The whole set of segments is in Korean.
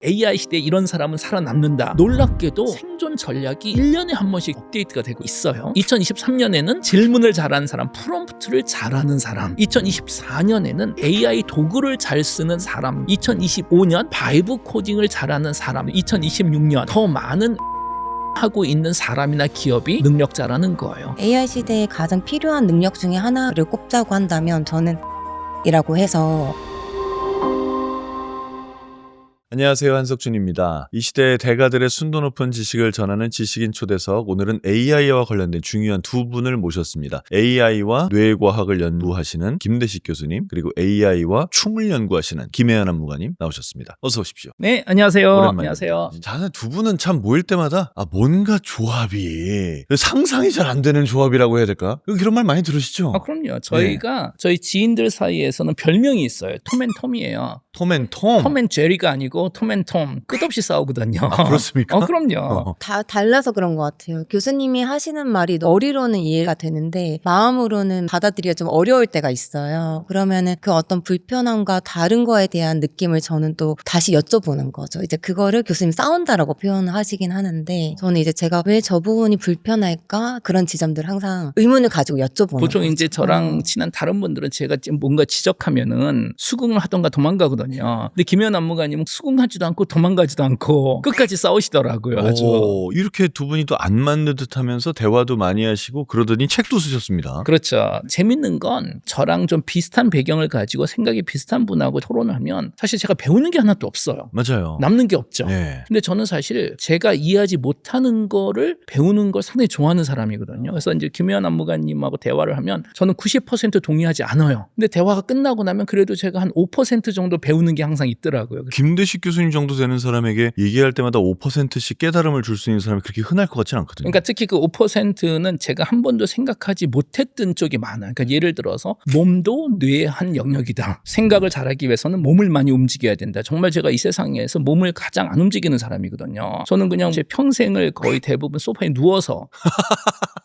AI 시대에 이런 사람은 살아남는다. 놀랍게도 생존 전략이 1년에 한 번씩 업데이트가 되고 있어요. 2023년에는 질문을 잘하는 사람, 프롬프트를 잘하는 사람, 2024년에는 AI 도구를 잘 쓰는 사람, 2025년 바이브 코딩을 잘하는 사람, 2026년 더 많은 하고 있는 사람이나 기업이 능력자라는 거예요. AI 시대에 가장 필요한 능력 중에 하나를 꼽자고 한다면 저는 이라고 해서 안녕하세요, 한석준입니다. 이 시대의 대가들의 순도 높은 지식을 전하는 지식인 초대석, 오늘은 AI와 관련된 중요한 두 분을 모셨습니다. AI와 뇌과학을 연구하시는 김대식 교수님, 그리고 AI와 춤을 연구하시는 김혜연 안무가님 나오셨습니다. 어서 오십시오. 네, 안녕하세요. 오랜만입니다. 안녕하세요. 자네 두 분은 참 모일 때마다 뭔가 조합이 상상이 잘 안 되는 조합이라고 해야 될까? 그런 말 많이 들으시죠? 그럼요. 저희가 저희 지인들 사이에서는 별명이 있어요. 톰앤톰이에요. 톰앤톰? 톰앤제리가 아니고 톰앤톰. 끝없이 싸우거든요. 그렇습니까? 그럼요. 다 달라서 그런 것 같아요. 교수님이 하시는 말이 머리로는 이해가 되는데 마음으로는 받아들이기가 좀 어려울 때가 있어요. 그러면은 그 어떤 불편함과 다른 거에 대한 느낌을 저는 또 다시 여쭤보는 거죠. 이제 그거를 교수님 싸운다라고 표현을 하시긴 하는데 저는 이제 제가 왜 저 부분이 불편할까? 그런 지점들 항상 의문을 가지고 여쭤보는 보통 거죠. 이제 저랑 친한 다른 분들은 제가 지금 뭔가 지적하면은 수긍을 하던가 도망가거든요. 근데 김혜연 안무가님은 수긍하지도 않고 도망가지도 않고 끝까지 싸우시더라고요. 아주. 이렇게 두 분이 또 안 맞는 듯 하면서 대화도 많이 하시고 그러더니 책도 쓰셨습니다. 그렇죠. 재밌는 건 저랑 좀 비슷한 배경을 가지고 생각이 비슷한 분하고 토론을 하면 사실 제가 배우는 게 하나도 없어요. 맞아요. 남는 게 없죠. 네. 근데 저는 사실 제가 이해하지 못하는 거를 배우는 걸 상당히 좋아하는 사람이거든요. 그래서 이제 김혜연 안무가님하고 대화를 하면 저는 90% 동의하지 않아요. 근데 대화가 끝나고 나면 그래도 제가 한 5% 정도 배우는 게 항상 있더라고요. 김대식 교수님 정도 되는 사람에게 얘기할 때마다 5%씩 깨달음을 줄 수 있는 사람이 그렇게 흔할 것 같지는 않거든요. 그러니까 특히 그 5%는 제가 한 번도 생각하지 못했던 쪽이 많아요. 그러니까 예를 들어서 몸도 뇌의 한 영역이다. 생각을 잘하기 위해서는 몸을 많이 움직여야 된다. 정말 제가 이 세상에서 몸을 가장 안 움직이는 사람이거든요. 저는 그냥 제 평생을 거의 대부분 소파에 누워서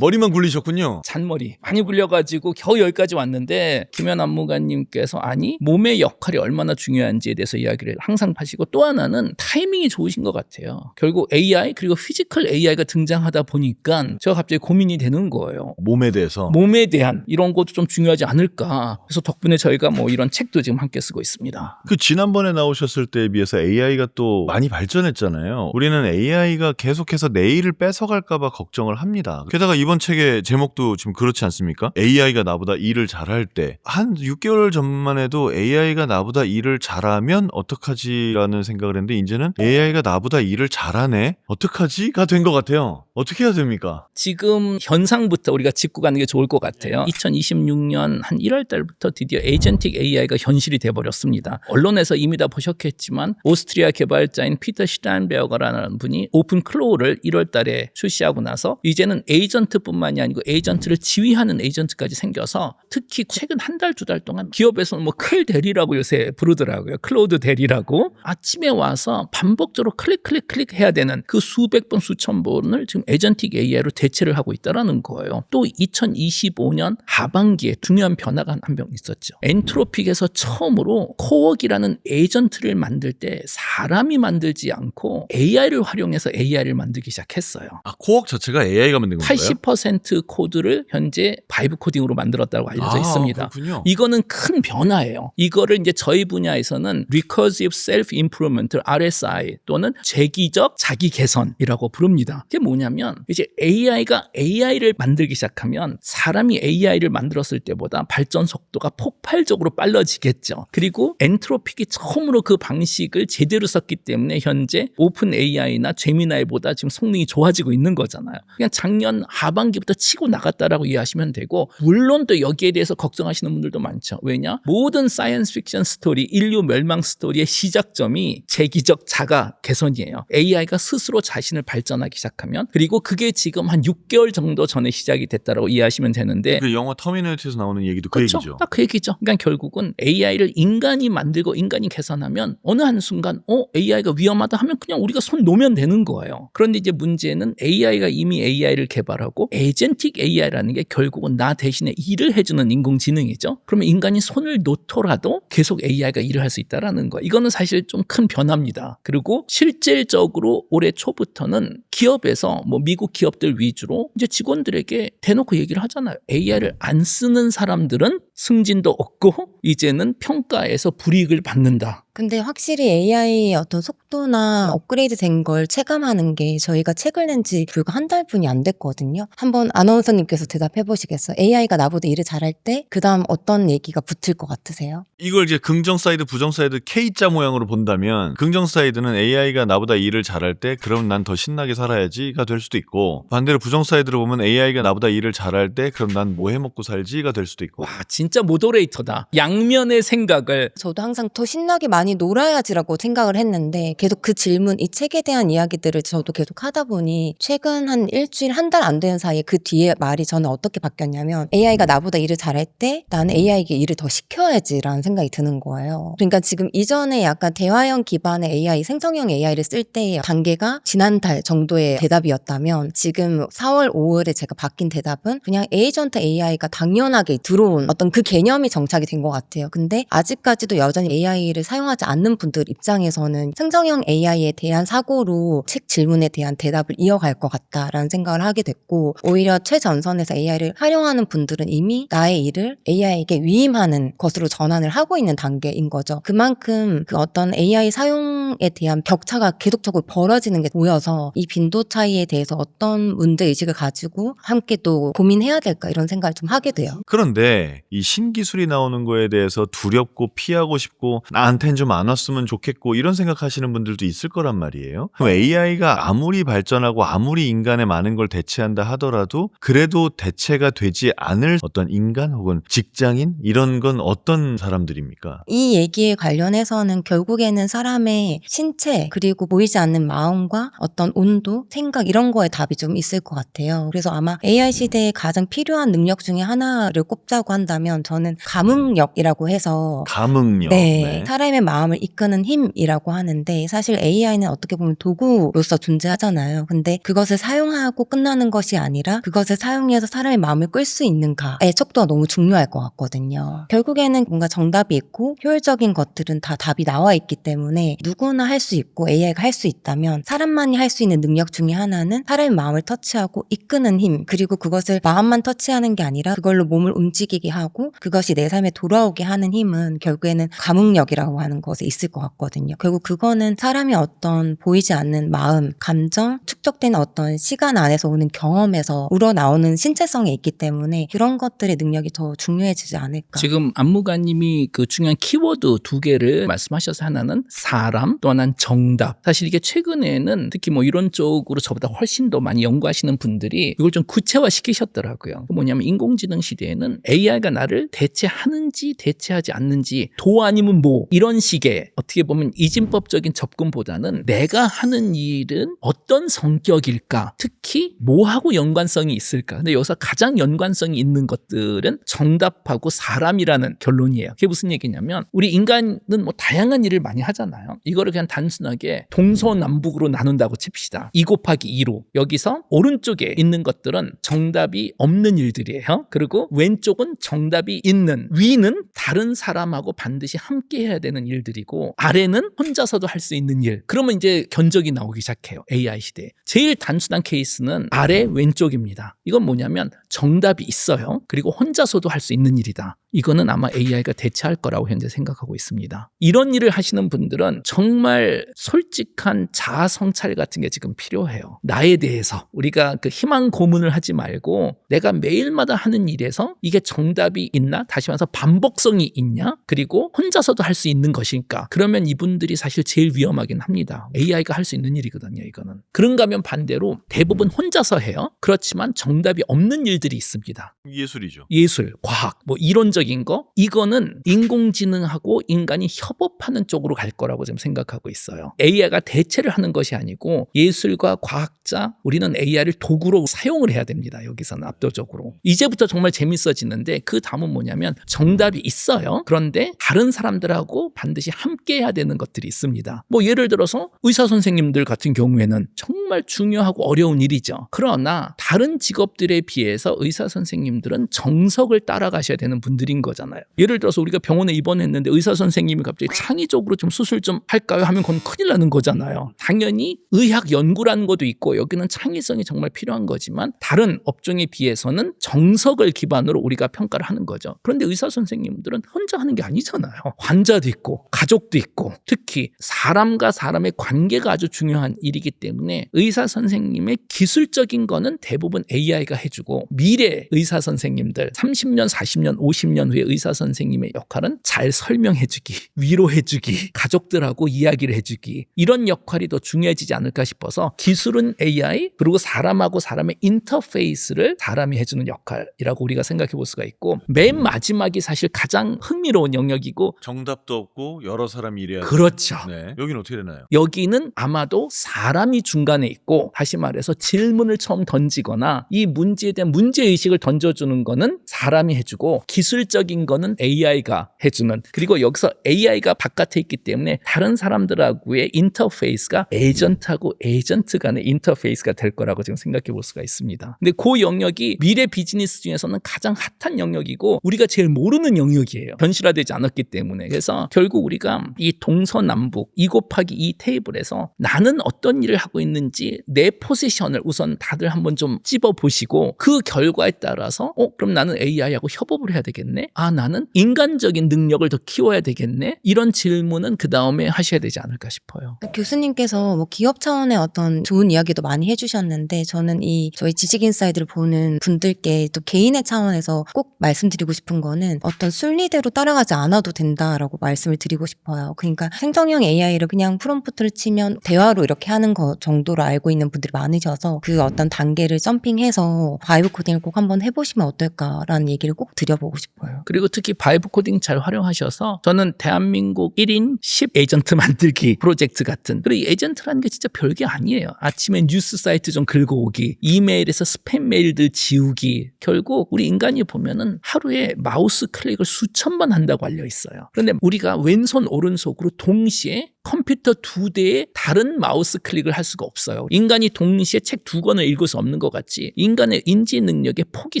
머리만 굴리셨군요. 잔머리 많이 굴려가지고 겨우 여기까지 왔는데 김현 안무가님께서 아니 몸의 역할이 얼마나 중요한지에 대해서 이야기를 항상 하시고 또 하나는 타이밍이 좋으신 것 같아요. 결국 AI 그리고 피지컬 AI가 등장하다 보니까 제가 갑자기 고민이 되는 거예요. 몸에 대해서. 몸에 대한 이런 것도 좀 중요하지 않을까. 그래서 덕분에 저희가 뭐 이런 책도 지금 함께 쓰고 있습니다. 그 지난번에 나오셨을 때에 비해서 AI가 또 많이 발전했잖아요. 우리는 AI가 계속해서 내일을 뺏어갈까봐 걱정을 합니다. 게다가 이번 책의 제목도 지금 그렇지 않습니까? AI가 나보다 일을 잘할 때 한 6개월 전만 해도 AI가 나보다 일을 잘하면 어떡하지라는 생각을 했는데 이제는 AI가 나보다 일을 잘하네? 어떡하지?가 된 것 같아요. 어떻게 해야 됩니까? 지금 현상부터 우리가 짚고 가는 게 좋을 것 같아요. 2026년 한 1월 달부터 드디어 에이전틱 AI가 현실이 돼버렸습니다. 언론에서 이미 다 보셨겠지만 오스트리아 개발자인 피터 슈타인베어거라는 분이 오픈 클로우를 1월 달에 출시하고 나서 이제는 에이전트뿐만이 아니고 에이전트를 지휘하는 에이전트까지 생겨서 특히 최근 한 달, 두 달 동안 기업에서는 뭐 클 대리라고 요새 부르더라고요. 클로우드 대리라고. 아침에 와서 반복적으로 클릭 해야 되는 그 수백 번, 수천 번을 지금 에이전틱 AI로 대체를 하고 있다는 거예요. 또 2025년 하반기에 중요한 변화가 한 명 있었죠. 엔트로픽에서 처음으로 코웍이라는 에이전트를 만들 때 사람이 만들지 않고 AI를 활용해서 AI를 만들기 시작했어요. 코웍 자체가 AI가 만든 건가요? 80% 코드를 현재 바이브 코딩으로 만들었다고 알려져 있습니다. 그렇군요. 이거는 큰 변화예요. 이거를 이제 저희 분야에서는 Recursive Self-Improvement, RSI 또는 재기적 자기 개선이라고 부릅니다. 이게 뭐냐면 이제 AI가 AI를 만들기 시작하면 사람이 AI를 만들었을 때보다 발전 속도가 폭발적으로 빨라지겠죠. 그리고 엔트로픽이 처음으로 그 방식을 제대로 썼기 때문에 현재 오픈 AI나 제미나이보다 지금 성능이 좋아지고 있는 거잖아요. 그냥 작년 하반기부터 치고 나갔다라고 이해하시면 되고 물론 또 여기에 대해서 걱정하시는 분들도 많죠. 왜냐? 모든 사이언스 픽션 스토리, 인류 멸망 스토리의 시작점이 재기적 자가 개선이에요. AI가 스스로 자신을 발전하기 시작하면 그리고 그게 지금 한 6개월 정도 전에 시작이 됐다라고 이해하시면 되는데 그 영화 터미네이터에서 나오는 얘기도 그 그렇죠? 얘기죠. 딱 그 얘기죠. 그러니까 결국은 AI를 인간이 만들고 인간이 개선하면 어느 한순간 AI가 위험하다 하면 그냥 우리가 손 놓으면 되는 거예요. 그런데 이제 문제는 AI가 이미 AI를 개발하고 거고 에이전틱 AI라는 게 결국은 나 대신에 일을 해주는 인공지능이죠. 그러면 인간이 손을 놓더라도 계속 AI가 일을 할 수 있다라는 거. 이거는 사실 좀 큰 변화입니다. 그리고 실질적으로 올해 초부터는 기업에서 뭐 미국 기업들 위주로 이제 직원들에게 대놓고 얘기를 하잖아요. AI를 안 쓰는 사람들은 승진도 없고 이제는 평가에서 불이익을 받는다. 근데 확실히 AI의 어떤 속도나 업그레이드 된 걸 체감하는 게 저희가 책을 낸 지 불과 한 달뿐이 안 됐거든요. 한번 아나운서님께서 대답해 보시겠어요? AI가 나보다 일을 잘할 때 그다음 어떤 얘기가 붙을 것 같으세요? 이걸 이제 긍정 사이드, 부정 사이드 K자 모양으로 본다면 긍정 사이드는 AI가 나보다 일을 잘할 때 그럼 난 더 신나게 살아야지가 될 수도 있고, 반대로 부정 사이드로 보면 AI가 나보다 일을 잘할 때 그럼 난 뭐 해먹고 살지가 될 수도 있고. 와, 진짜 모더레이터다. 양면의 생각을. 저도 항상 더 신나게 많이 놀아야지라고 생각을 했는데 계속 그 질문, 이 책에 대한 이야기들을 저도 계속 하다 보니 최근 한 일주일, 한 달 안 되는 사이에 그 뒤에 말이 저는 어떻게 바뀌었냐면 AI가 나보다 일을 잘할 때 나는 AI에게 일을 더 시켜야지라는 생각이 드는 거예요. 그러니까 지금 이전에 약간 대화형 기반의 AI, 생성형 AI를 쓸 때의 단계가 지난달 정도의 대답이었다면 지금 4월, 5월에 제가 바뀐 대답은 그냥 에이전트 AI가 당연하게 들어온 어떤 그 개념이 정착이 된 것 같아요. 근데 아직까지도 여전히 AI를 사용하지 않는 분들 입장에서는 생성형 AI에 대한 사고로 책 질문에 대한 대답을 이어갈 것 같다라는 생각을 하게 됐고, 오히려 최전선에서 AI를 활용하는 분들은 이미 나의 일을 AI에게 위임하는 것으로 전환을 하고 있는 단계인 거죠. 그만큼 그 어떤 AI 사용에 대한 격차가 계속적으로 벌어지는 게 보여서 이 빈도 차이에 대해서 어떤 문제의식을 가지고 함께 또 고민해야 될까 이런 생각을 좀 하게 돼요. 그런데 이 신기술이 나오는 거에 대해서 두렵고 피하고 싶고 나한텐 좀 안 왔으면 좋겠고 이런 생각하시는 분들도 있을 거란 말이에요. 그럼 AI가 아무리 발전하고 아무리 인간의 많은 걸 대체한다 하더라도 그래도 대체가 되지 않을 어떤 인간 혹은 직장인 이런 건 어떤 사람들입니까? 이 얘기에 관련해서는 결국에는 사람의 신체 그리고 보이지 않는 마음과 어떤 온도, 생각 이런 거에 답이 좀 있을 것 같아요. 그래서 아마 AI 시대에 가장 필요한 능력 중에 하나를 꼽자고 한다면 저는 감응력이라고 해서 감응력. 네, 사람의 마음을 이끄는 힘이라고 하는데 사실 AI는 어떻게 보면 도구로서 존재하잖아요. 근데 그것을 사용하고 끝나는 것이 아니라 그것을 사용해서 사람의 마음을 끌 수 있는가의 척도가 너무 중요할 것 같거든요. 결국에는 뭔가 정답이 있고 효율적인 것들은 다 답이 나와 있기 때문에 누구나 할 수 있고 AI가 할 수 있다면 사람만이 할 수 있는 능력 중에 하나는 사람의 마음을 터치하고 이끄는 힘, 그리고 그것을 마음만 터치하는 게 아니라 그걸로 몸을 움직이게 하고 그것이 내 삶에 돌아오게 하는 힘은 결국에는 감응력이라고 하는 것에 있을 것 같거든요. 결국 그거는 사람이 어떤 보이지 않는 마음, 감정, 축적된 어떤 시간 안에서 오는 경험에서 우러나오는 신체성에 있기 때문에 그런 것들의 능력이 더 중요해지지 않을까. 지금 안무가님이 그 중요한 키워드 두 개를 말씀하셔서 하나는 사람, 또 하나는 정답. 사실 이게 최근에는 특히 뭐 이런 쪽으로 저보다 훨씬 더 많이 연구하시는 분들이 이걸 좀 구체화 시키셨더라고요. 뭐냐면 인공지능 시대에는 AI가 나를 대체하는지 대체하지 않는지 도 아니면 뭐 이런 식의 어떻게 보면 이진법적인 접근보다는 내가 하는 일은 어떤 성격일까, 특히 뭐하고 연관성이 있을까. 근데 여기서 가장 연관성이 있는 것들은 정답하고 사람이라는 결론이에요. 그게 무슨 얘기냐면 우리 인간은 뭐 다양한 일을 많이 하잖아요. 이거를 그냥 단순하게 동서남북으로 나눈다고 칩시다. 2 곱하기 2로. 여기서 오른쪽에 있는 것들은 정답이 없는 일들이에요. 그리고 왼쪽은 정답이 있는, 위는 다른 사람하고 반드시 함께 해야 되는 일들이고 아래는 혼자서도 할 수 있는 일. 그러면 이제 견적이 나오기 시작해요. AI 시대에. 제일 단순한 케이스는 아래 왼쪽입니다. 이건 뭐냐면 정답이 있어요. 그리고 혼자서도 할 수 있는 일이다. 이거는 아마 AI가 대체할 거라고 현재 생각하고 있습니다. 이런 일을 하시는 분들은 정말 솔직한 자아 성찰 같은 게 지금 필요해요. 나에 대해서 우리가 그 희망 고문을 하지 말고 내가 매일마다 하는 일에서 이게 정답이 있나? 다시 말해서 반복성이 있냐? 그리고 혼자서도 할 수 있는 것일까? 그러면 이분들이 사실 제일 위험하긴 합니다. AI가 할 수 있는 일이거든요, 이거는. 그런가 하면 반대로 대부분 혼자서 해요. 그렇지만 정답이 없는 일들이 있습니다. 예술이죠. 예술, 과학, 뭐 이론적인 거, 이거는 인공지능하고 인간이 협업하는 쪽으로 갈 거라고 지금 생각하고 있어요. AI가 대체를 하는 것이 아니고 예술과 과학 각자 우리는 AI를 도구로 사용을 해야 됩니다. 여기서는 압도적으로. 이제부터 정말 재밌어지는데 그 다음은 뭐냐면 정답이 있어요. 그런데 다른 사람들하고 반드시 함께 해야 되는 것들이 있습니다. 뭐 예를 들어서 의사 선생님들 같은 경우에는 정말 중요하고 어려운 일이죠. 그러나 다른 직업들에 비해서 의사 선생님들은 정석을 따라가셔야 되는 분들인 거잖아요. 예를 들어서 우리가 병원에 입원했는데 의사 선생님이 갑자기 창의적으로 좀 수술 좀 할까요? 하면 그건 큰일 나는 거잖아요. 당연히 의학 연구라는 것도 있고 여기는 창의성이 정말 필요한 거지만 다른 업종에 비해서는 정석을 기반으로 우리가 평가를 하는 거죠. 그런데 의사 선생님들은 혼자 하는 게 아니잖아요. 환자도 있고 가족도 있고 특히 사람과 사람의 관계가 아주 중요한 일이기 때문에 의사 선생님의 기술적인 거는 대부분 AI가 해주고 미래 의사 선생님들 30년, 40년, 50년 후에 의사 선생님의 역할은 잘 설명해주기, 위로해주기, 가족들하고 이야기를 해주기 이런 역할이 더 중요해지지 않을까 싶어서 기술은 AI 그리고 사람하고 사람의 인터페이스를 사람이 해주는 역할이라고 우리가 생각해 볼 수가 있고 맨 마지막이 사실 가장 흥미로운 영역이고 정답도 없고 여러 사람이 일해야 그렇죠. 네. 여기는 어떻게 되나요? 여기는 아마도 사람이 중간에 있고 다시 말해서 질문을 처음 던지거나 이 문제에 대한 문제의식을 던져주는 거는 사람이 해주고 기술적인 거는 AI가 해주는 그리고 여기서 AI가 바깥에 있기 때문에 다른 사람들하고의 인터페이스가 에이전트하고 에이전트 간의 인터페이스가 될 거라고 지금 생각해 볼 수가 있습니다. 근데 그 영역이 미래 비즈니스 중에서는 가장 핫한 영역이고 우리가 제일 모르는 영역이에요. 현실화되지 않았기 때문에. 그래서 결국 우리가 이 동서남북 2 곱하기 2 테이블에서 나는 어떤 일을 하고 있는지 내 포지션을 우선 다들 한번 좀 찝어보시고 그 결과에 따라서 그럼 나는 AI하고 협업을 해야 되겠네? 나는 인간적인 능력을 더 키워야 되겠네? 이런 질문은 그 다음에 하셔야 되지 않을까 싶어요. 교수님께서 뭐 기업 차원의 어떤 좋은 이야기도 많이 해주셨는데 저는 이 저희 지식인사이드를 보는 분들께 또 개인의 차원에서 꼭 말씀드리고 싶은 거는 어떤 순리대로 따라가지 않아도 된다라고 말씀을 드리고 싶어요. 그러니까 생성형 AI를 그냥 프롬프트를 치면 대화로 이렇게 하는 거 정도로 알고 있는 분들이 많으셔서 그 어떤 단계를 점핑해서 바이브 코딩을 꼭 한번 해보시면 어떨까라는 얘기를 꼭 드려보고 싶어요. 그리고 특히 바이브 코딩 잘 활용하셔서 저는 대한민국 1인 10 에이전트 만들기 프로젝트 같은 그리고 이 에이전트라는 게 진짜 별게 아니에요. 아침에 뉴스 사이트 좀 긁어오기, 이메일에서 스팸 메일들 지우기. 결국 우리 인간이 보면은 하루에 마우스 클릭을 수천 번 한다고 알려 있어요. 그런데 우리가 왼손 오른손으로 동시에 컴퓨터 2대에 다른 마우스 클릭을 할 수가 없어요. 인간이 동시에 책 2권을 읽을 수 없는 것 같이 인간의 인지 능력의 폭이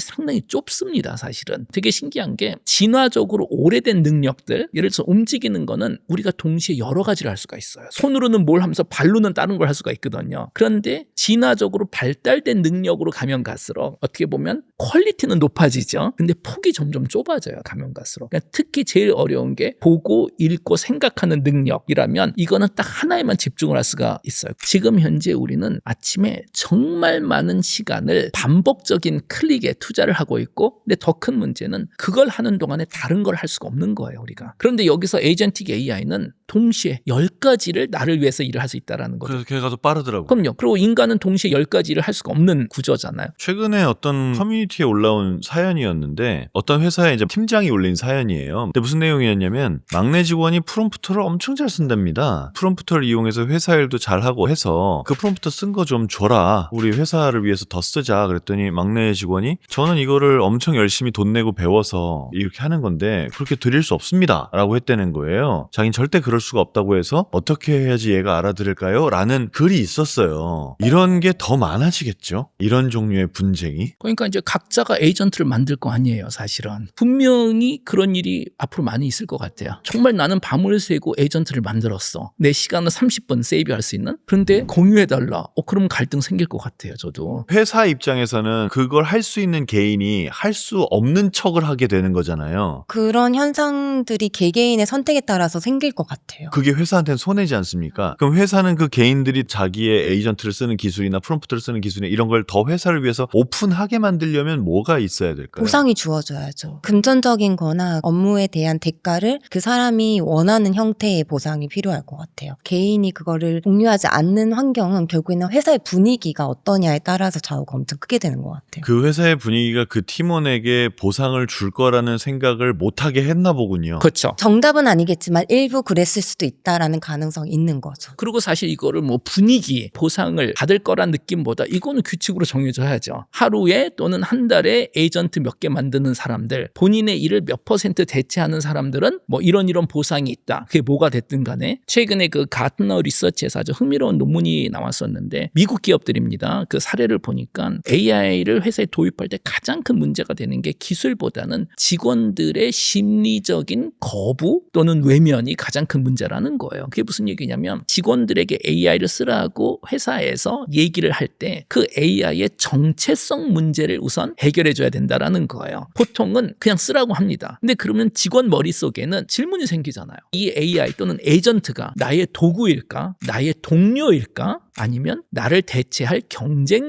상당히 좁습니다. 사실은 되게 신기한 게 진화적으로 오래된 능력들 예를 들어서 움직이는 거는 우리가 동시에 여러 가지를 할 수가 있어요. 손으로는 뭘 하면서 발로는 다른 걸 할 수가 있거든요. 그런데 진화적으로 발달된 능력으로 가면 갈수록 어떻게 보면 퀄리티는 높아지죠. 근데 폭이 점점 좁아져요. 가면 갈수록. 그러니까 특히 제일 어려운 게 보고 읽고 생각하는 능력이라면 이거는 딱 하나에만 집중을 할 수가 있어요. 지금 현재 우리는 아침에 정말 많은 시간을 반복적인 클릭에 투자를 하고 있고 근데 더 큰 문제는 그걸 하는 동안에 다른 걸 할 수가 없는 거예요. 우리가. 그런데 여기서 에이전틱 AI는 동시에 10가지를 나를 위해서 일을 할 수 있다는 거죠. 그래서 걔가 더 빠르더라고요. 그럼요. 그리고 인간은 동시에 10가지 일을 할 수가 없는 구조잖아요. 최근에 어떤 커뮤니티에 올라온 사연이었는데 어떤 회사에 이제 팀장이 올린 사연이에요. 근데 무슨 내용이었냐면 막내 직원이 프롬프터를 엄청 잘 쓴답니다. 프롬프터를 이용해서 회사 일도 잘하고 해서 그 프롬프터 쓴 거 좀 줘라. 우리 회사를 위해서 더 쓰자. 그랬더니 막내 직원이 저는 이거를 엄청 열심히 돈 내고 배워서 이렇게 하는 건데 그렇게 드릴 수 없습니다. 라고 했다는 거예요. 자긴 절대 그럴 수가 없다고 해서 어떻게 해야지 얘가 알아들을까요? 라는 글이 있었어요. 이런 게 더 많아지겠죠? 이런 종류의 분쟁이. 그러니까 이제 각자가 에이전트를 만들 거 아니에요, 사실은. 분명히 그런 일이 앞으로 많이 있을 것 같아요. 정말 나는 밤을 새고 에이전트를 만들었어. 내 시간을 30분 세이브할 수 있는? 그런데 공유해달라. 그럼 갈등 생길 것 같아요, 저도. 회사 입장에서는 그걸 할 수 있는 개인이 할 수 없는 척을 하게 되는 거잖아요. 그런 현상들이 개개인의 선택에 따라서 생길 것 같아요. 그게 회사한테는 손해지 않습니까? 그럼 회사는 그 개인들이 자기의 에이전트를 쓰는 기술이나 프롬프트를 쓰는 기술이나 이런 걸 더 회사를 위해서 오픈하게 만들려면 뭐가 있어야 될까요? 보상이 주어져야죠. 금전적인 거나 업무에 대한 대가를 그 사람이 원하는 형태의 보상이 필요할 중요할 것 같아요. 개인이 그거를 공유하지 않는 환경은 결국에는 회사의 분위기가 어떠냐에 따라서 좌우가 엄청 크게 되는 것 같아요. 그 회사의 분위기가 그 팀원에게 보상을 줄 거라는 생각을 못하게 했나 보군요. 그렇죠. 정답은 아니겠지만 일부 그랬을 수도 있다라는 가능성이 있는 거죠. 그리고 사실 이거를 뭐 분위기, 보상을 받을 거란 느낌보다 이거는 규칙으로 정해줘야죠. 하루에 또는 한 달에 에이전트 몇 개 만드는 사람들, 본인의 일을 몇 % 대체하는 사람들은 뭐 이런 보상이 있다. 그게 뭐가 됐든 간에 최근에 그 가트너 리서치에서 아주 흥미로운 논문이 나왔었는데 미국 기업들입니다. 그 사례를 보니까 AI를 회사에 도입할 때 가장 큰 문제가 되는 게 기술보다는 직원들의 심리적인 거부 또는 외면이 가장 큰 문제라는 거예요. 그게 무슨 얘기냐면 직원들에게 AI를 쓰라고 회사에서 얘기를 할 때 그 AI의 정체성 문제를 우선 해결해 줘야 된다라는 거예요. 보통은 그냥 쓰라고 합니다. 근데 그러면 직원 머릿속에는 질문이 생기잖아요. 이 AI 또는 에이전트가 나의 도구일까? 나의 동료일까? 아니면 나를 대체할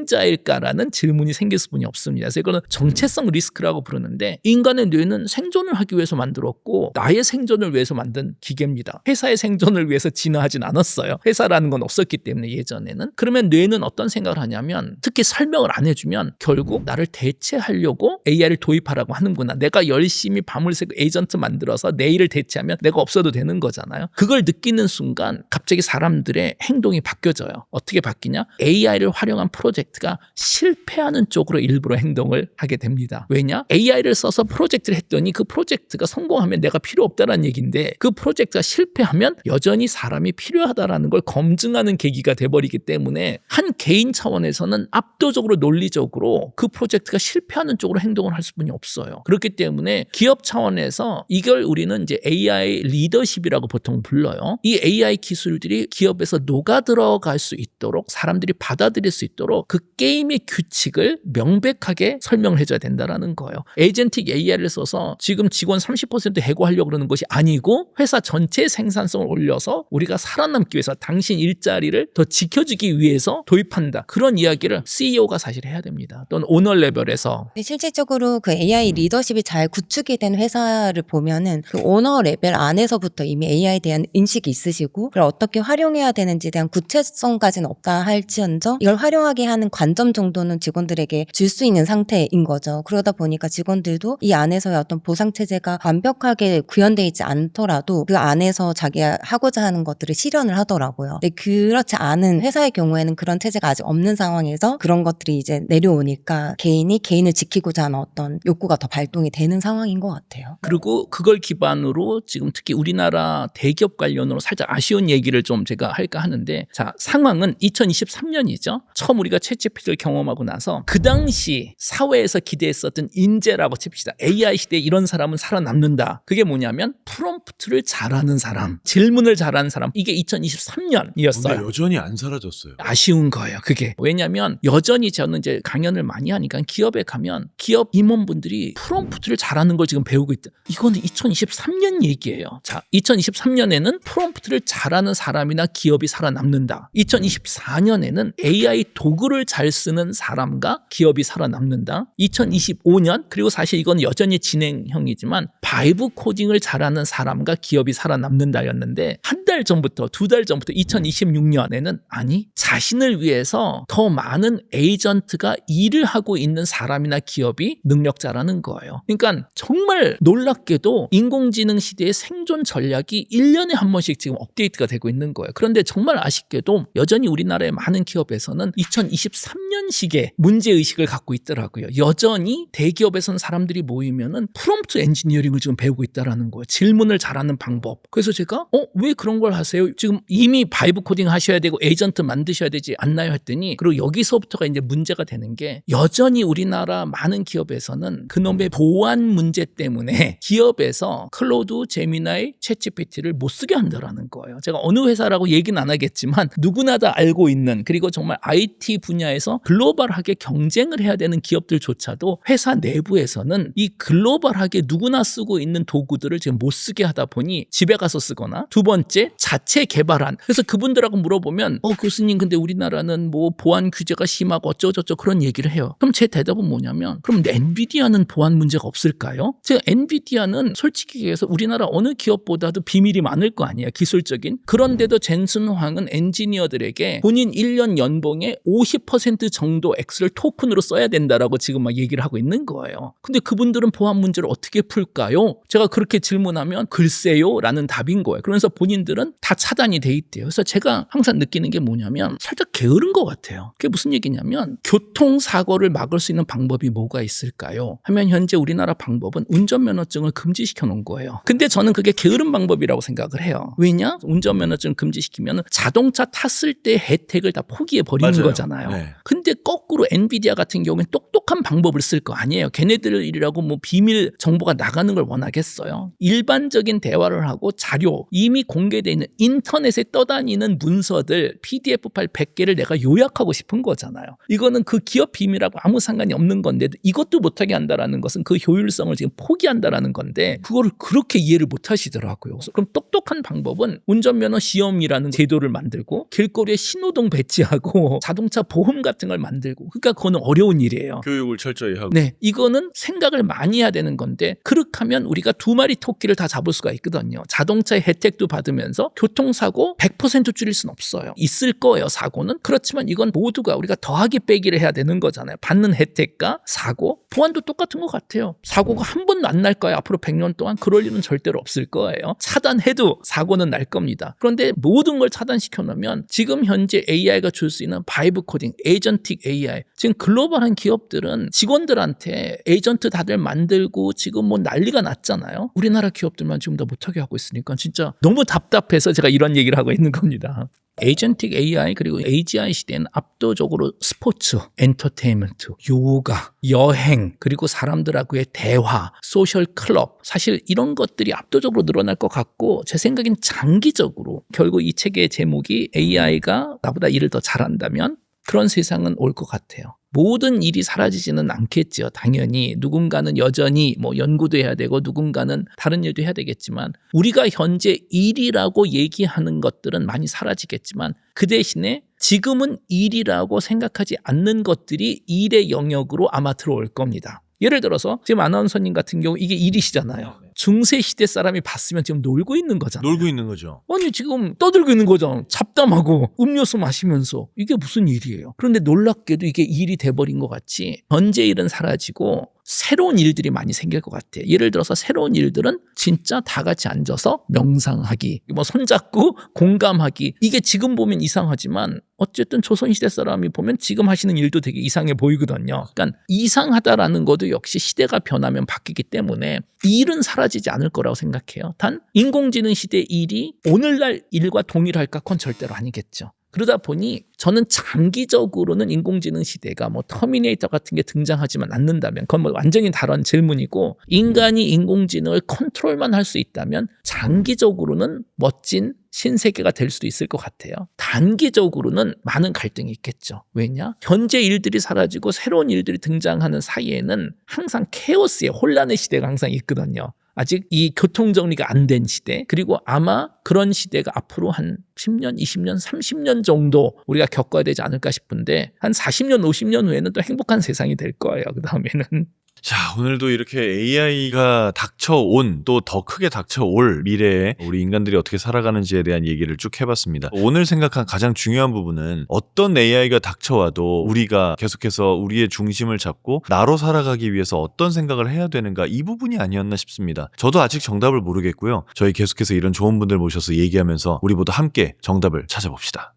경쟁자일까라는 질문이 생길 수뿐이 없습니다. 그래서 이거는 정체성 리스크라고 부르는데 인간의 뇌는 생존을 하기 위해서 만들었고 나의 생존을 위해서 만든 기계입니다. 회사의 생존을 위해서 진화하진 않았어요. 회사라는 건 없었기 때문에 예전에는. 그러면 뇌는 어떤 생각을 하냐면 특히 설명을 안 해주면 결국 나를 대체하려고 AI를 도입하라고 하는구나. 내가 열심히 밤을 새고 에이전트 만들어서 내 일을 대체하면 내가 없어도 되는 거잖아요. 그걸 느끼는 순간 갑자기 사람들의 행동이 바뀌어져요. 어떻게 바뀌냐? AI를 활용한 프로젝트가 실패하는 쪽으로 일부러 행동을 하게 됩니다. 왜냐? AI를 써서 프로젝트를 했더니 그 프로젝트가 성공하면 내가 필요 없다는 얘기인데 그 프로젝트가 실패하면 여전히 사람이 필요하다라는 걸 검증하는 계기가 돼버리기 때문에 한 개인 차원에서는 압도적으로 논리적으로 그 프로젝트가 실패하는 쪽으로 행동을 할 수뿐이 없어요. 그렇기 때문에 기업 차원에서 이걸 우리는 이제 AI 리더십이라고 보통 불러요. 이 AI 기술들이 기업에서 녹아들어갈 수 있도록 사람들이 받아들일 수 있도록 그 게임의 규칙을 명백하게 설명을 해줘야 된다는 거예요. 에이전틱 AI를 써서 지금 직원 30% 해고하려고 그러는 것이 아니고 회사 전체의 생산성을 올려서 우리가 살아남기 위해서 당신 일자리를 더 지켜주기 위해서 도입한다. 그런 이야기를 CEO가 사실 해야 됩니다. 또는 오너 레벨에서. 실질적으로 그 AI 리더십이 잘 구축이 된 회사를 보면은 그 오너 레벨 안에서부터 이미 AI에 대한 인식이 있으시고 그걸 어떻게 활용해야 되는지에 대한 구체성까지는 없다 할지언정 이걸 활용하게 하는 관점 정도는 직원들에게 줄 수 있는 상태인 거죠. 그러다 보니까 직원들도 이 안에서의 어떤 보상 체제가 완벽하게 구현되어 있지 않더라도 그 안에서 자기가 하고자 하는 것들을 실현을 하더라고요. 근데 그렇지 않은 회사의 경우에는 그런 체제가 아직 없는 상황에서 그런 것들이 이제 내려오니까 개인이 개인을 지키고자 하는 어떤 욕구가 더 발동이 되는 상황인 것 같아요. 그리고 그걸 기반으로 지금 특히 우리나라 대기업 관련으로 살짝 아쉬운 얘기를 좀 제가 할까 하는데 자 상황은 2023년이죠. 처음 우리가 챗GPT를 경험하고 나서 그 당시 사회에서 기대했었던 인재라고 칩시다. AI 시대에 이런 사람은 살아남는다. 그게 뭐냐면 프롬프트를 잘하는 사람, 질문을 잘하는 사람. 이게 2023년이었어요. 근데 여전히 안 사라졌어요. 아쉬운 거예요. 그게. 왜냐하면 여전히 저는 이제 강연을 많이 하니까 기업에 가면 기업 임원분들이 프롬프트를 잘하는 걸 지금 배우고 있다. 이거는 2023년 얘기예요. 자, 2023년에는 프롬프트를 잘하는 사람이나 기업이 살아남는다. 2024년에는 AI 도구를 잘 쓰는 사람과 기업이 살아남는다. 2025년 그리고 사실 이건 여전히 진행형이지만 바이브 코딩을 잘하는 사람과 기업이 살아남는다였는데 한 달 전부터 두 달 전부터 2026년에는 아니 자신을 위해서 더 많은 에이전트가 일을 하고 있는 사람이나 기업이 능력자라는 거예요. 그러니까 정말 놀랍게도 인공지능 시대의 생존 전략이 1년에 한 번씩 지금 업데이트가 되고 있는 거예요. 그런데 정말 아쉽게도 여전히 우리나라의 많은 기업에서는 2023년식의 문제의식을 갖고 있더라고요. 여전히 대기업에서는 사람들이 모이면은 프롬프트 엔지니어링을 지금 배우고 있다라는 거예요. 질문을 잘하는 방법. 그래서 제가 왜 그런 걸 하세요? 지금 이미 바이브 코딩 하셔야 되고 에이전트 만드셔야 되지 않나요? 했더니 그리고 여기서부터가 이제 문제가 되는 게 여전히 우리나라 많은 기업에서는 그놈의 보안 문제 때문에 기업에서 클로드, 제미나이, 챗GPT를 못 쓰게 한다라는 거예요. 제가 어느 회사라고 얘기는 안 하겠지만 누구나 다 누구보다 알고 있는, 그리고 정말 IT 분야에서 글로벌하게 경쟁을 해야 되는 기업들조차도 회사 내부에서는 이 글로벌하게 누구나 쓰고 있는 도구들을 지금 못 쓰게 하다 보니 집에 가서 쓰거나, 두 번째 자체 개발한, 그래서 그분들하고 물어보면 교수님 근데 우리나라는 뭐 보안 규제가 심하고 어쩌고저쩌고 그런 얘기를 해요. 그럼 제 대답은 뭐냐면, 그럼 엔비디아는 보안 문제가 없을까요? 제가 엔비디아는 솔직히 얘기해서 우리나라 어느 기업보다도 비밀이 많을 거 아니에요, 기술적인. 그런데도 젠슨 황은 엔지니어들에게 본인 1년 연봉의 50% 정도 X를 토큰으로 써야 된다라고 지금 막 얘기를 하고 있는 거예요. 근데 그분들은 보안 문제를 어떻게 풀까요? 제가 그렇게 질문하면 글쎄요 라는 답인 거예요. 그러면서 본인들은 다 차단이 돼 있대요. 그래서 제가 항상 느끼는 게 뭐냐면 살짝 게으른 것 같아요. 그게 무슨 얘기냐면, 교통사고를 막을 수 있는 방법이 뭐가 있을까요? 하면 현재 우리나라 방법은 운전면허증을 금지시켜 놓은 거예요. 근데 저는 그게 게으른 방법이라고 생각을 해요. 왜냐? 운전면허증을 금지시키면 자동차 탔을 때 혜택을 다 포기해 버리는 맞아요. 거잖아요. 네. 근데 거꾸로 엔비디아 같은 경우는 똑똑한 방법을 쓸 거 아니에요. 걔네들이라고 뭐 비밀 정보가 나가는 걸 원하겠어요? 일반적인 대화를 하고 자료, 이미 공개되어 있는 인터넷에 떠다니는 문서들 PDF 파일 100개를 내가 요약하고 싶은 거잖아요. 이거는 그 기업 비밀하고 아무 상관이 없는 건데 이것도 못하게 한다라는 것은 그 효율성을 지금 포기한다라는 건데, 그거를 그렇게 이해를 못 하시더라고요. 그래서 그럼 똑똑한 방법은 운전면허 시험이라는 제도를 만들고 길거리에 신호등 배치하고 자동차 보험 같은 걸 만들고, 그러니까 그거는 어려운 일이에요. 교육을 철저히 하고. 네, 이거는 생각을 많이 해야 되는 건데, 그렇게 하면 우리가 두 마리 토끼를 다 잡을 수가 있거든요. 자동차의 혜택도 받으면서 교통사고 100% 줄일 수는 없어요. 있을 거예요, 사고는. 그렇지만 이건 모두가 우리가 더하기 빼기를 해야 되는 거잖아요. 받는 혜택과 사고. 보안도 똑같은 것 같아요. 사고가 한 번도 안 날 거예요. 앞으로 100년 동안 그럴 일은 절대로 없을 거예요. 차단해도 사고는 날 겁니다. 그런데 모든 걸 차단시켜 놓으면 지금 현재 AI가 줄 수 있는 바이브 코딩, 에이전틱 AI, 지금 글로벌한 기업들은 직원들한테 에이전트 다들 만들고 지금 뭐 난리가 났잖아요. 우리나라 기업들만 지금 다 못하게 하고 있으니까 진짜 너무 답답해서 제가 이런 얘기를 하고 있는 겁니다. 에이전틱 AI 그리고 AGI 시대는 압도적으로 스포츠, 엔터테인먼트, 요가, 여행, 그리고 사람들하고의 대화, 소셜 클럽, 사실 이런 것들이 압도적으로 늘어날 것 같고, 제 생각엔 장기적으로 결국 이 책의 제목이 AI가 나보다 일을 더 잘한다면 그런 세상은 올 것 같아요. 모든 일이 사라지지는 않겠죠. 당연히 누군가는 여전히 뭐 연구도 해야 되고 누군가는 다른 일도 해야 되겠지만, 우리가 현재 일이라고 얘기하는 것들은 많이 사라지겠지만 그 대신에 지금은 일이라고 생각하지 않는 것들이 일의 영역으로 아마 들어올 겁니다. 예를 들어서 지금 아나운서님 같은 경우 이게 일이시잖아요. 중세 시대 사람이 봤으면 지금 놀고 있는 거잖아요. 놀고 있는 거죠. 아니 지금 떠들고 있는 거죠. 잡담하고 음료수 마시면서. 이게 무슨 일이에요. 그런데 놀랍게도 이게 일이 돼버린 것 같이 현재 일은 사라지고 새로운 일들이 많이 생길 것 같아요. 예를 들어서 새로운 일들은 진짜 다 같이 앉아서 명상하기, 뭐 손잡고 공감하기. 이게 지금 보면 이상하지만 어쨌든 조선시대 사람이 보면 지금 하시는 일도 되게 이상해 보이거든요. 그러니까 이상하다라는 것도 역시 시대가 변하면 바뀌기 때문에 일은 사라지지 않을 거라고 생각해요. 단 인공지능 시대 일이 오늘날 일과 동일할까? 그건 절대로 아니겠죠. 그러다 보니 저는 장기적으로는 인공지능 시대가 뭐 터미네이터 같은 게 등장하지만 않는다면, 그건 뭐 완전히 다른 질문이고, 인간이 인공지능을 컨트롤만 할 수 있다면 장기적으로는 멋진 신세계가 될 수도 있을 것 같아요. 단기적으로는 많은 갈등이 있겠죠. 왜냐? 현재 일들이 사라지고 새로운 일들이 등장하는 사이에는 항상 케오스의 혼란의 시대가 항상 있거든요. 아직 이 교통정리가 안 된 시대, 그리고 아마 그런 시대가 앞으로 한 10년, 20년, 30년 정도 우리가 겪어야 되지 않을까 싶은데, 한 40년, 50년 후에는 또 행복한 세상이 될 거예요. 그 다음에는. 자, 오늘도 이렇게 AI가 닥쳐온, 또 더 크게 닥쳐올 미래에 우리 인간들이 어떻게 살아가는지에 대한 얘기를 쭉 해봤습니다. 오늘 생각한 가장 중요한 부분은 어떤 AI가 닥쳐와도 우리가 계속해서 우리의 중심을 잡고 나로 살아가기 위해서 어떤 생각을 해야 되는가, 이 부분이 아니었나 싶습니다. 저도 아직 정답을 모르겠고요. 저희 계속해서 이런 좋은 분들 모셔서 얘기하면서 우리 모두 함께 정답을 찾아봅시다.